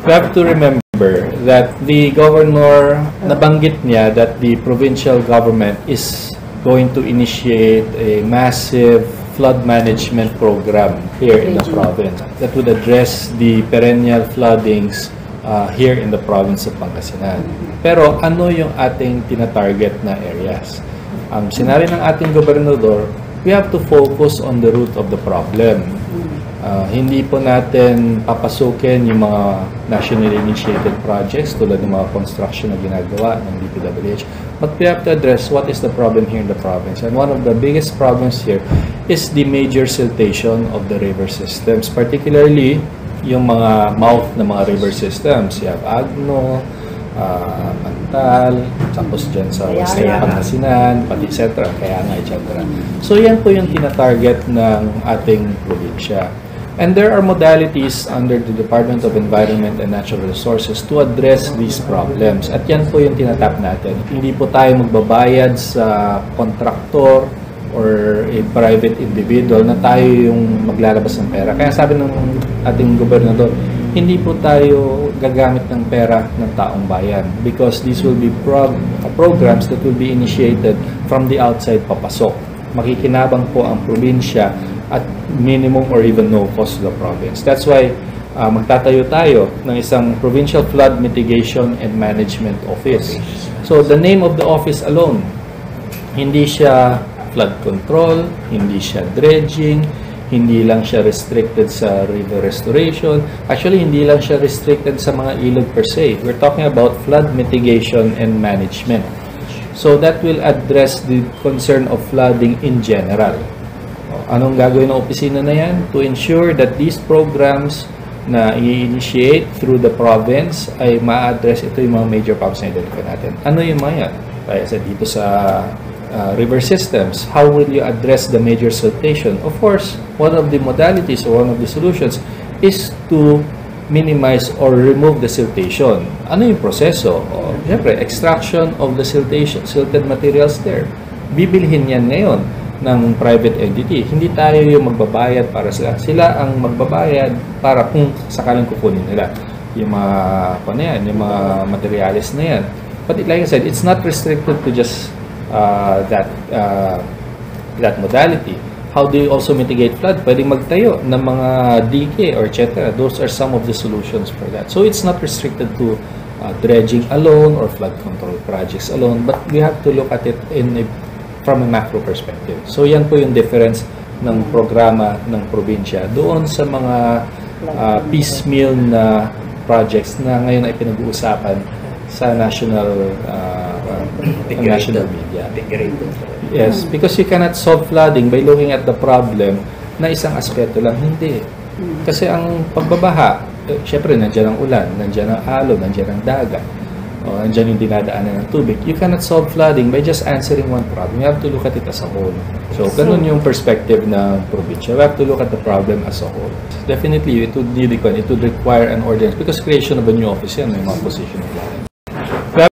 We have to remember that the governor, nabanggit niya that the provincial government is going to initiate a massive flood management program here in the province that would address the perennial floodings here in the province of Pangasinan. Pero ano yung ating tinatarget na areas? Sinabi ng ating gobernador, we have to focus on the root of the problem. Hindi po natin papasukin yung mga nationally initiated projects tulad ng mga construction na ginagawa ng DPWH. But we have to address what is the problem here in the province. And one of the biggest problems here is the major siltation of the river systems, particularly yung mga mouth na mga river systems. You have Agno, Antal, tapos dyan sa Western Pangasinan, pati etc. Kaya nga, etc. So yan po yung tinatarget ng ating probinsya. And there are modalities under the Department of Environment and Natural Resources to address these problems. At yan po yung tinatap natin. Hindi po tayo magbabayad sa contractor or a private individual na tayo yung maglalabas ng pera. Kaya sabi ng ating gobernador, hindi po tayo gagamit ng pera ng taong bayan because these will be programs that will be initiated from the outside papasok. Makikinabang po ang probinsya at minimum or even no cost to the province. That's why magtatayo tayo ng isang Provincial Flood Mitigation and Management Office. So the name of the office alone, hindi siya flood control, hindi siya dredging, hindi lang siya restricted sa river restoration. Actually, hindi lang siya restricted sa mga ilog per se. We're talking about flood mitigation and management. So that will address the concern of flooding in general. Anong gagawin ng opisina na yan? To ensure that these programs na i-initiate through the province ay ma-address ito yung mga major problems na identify natin. Ano yung mga yan? Kaya sa dito sa river systems, how will you address the major siltation? Of course, one of the modalities or one of the solutions is to minimize or remove the siltation. Ano yung proseso? Siyempre, extraction of the silted materials there. Bibilhin yan ngayon ng private entity. Hindi tayo yung magbabayad para sila. Sila ang magbabayad para kung sakaling kukunin nila yung mga yung mga materials na yan. But like I said, it's not restricted to just that modality. How do you also mitigate flood? Pwedeng magtayo ng mga dike or etc. Those are some of the solutions for that. So it's not restricted to dredging alone or flood control projects alone, but we have to look at it from a macro perspective. So yan po yung difference ng programa ng probinsya doon sa mga piecemeal na projects na ngayon ay pinag-uusapan sa national media. Yes, because you cannot solve flooding by looking at the problem na isang aspeto lang. Hindi. Kasi ang pagbabaha, syempre nandiyan ang ulan, nandiyan ang alon, nandiyan ang dagat, nandiyan yung dinadaanan ng tubig. You cannot solve flooding by just answering one problem. You have to look at it as a whole. So, ganun yung perspective ng probinsya. We have to look at the problem as a whole. Definitely, it would require an ordinance because creation of a new office yan, may mga position nila.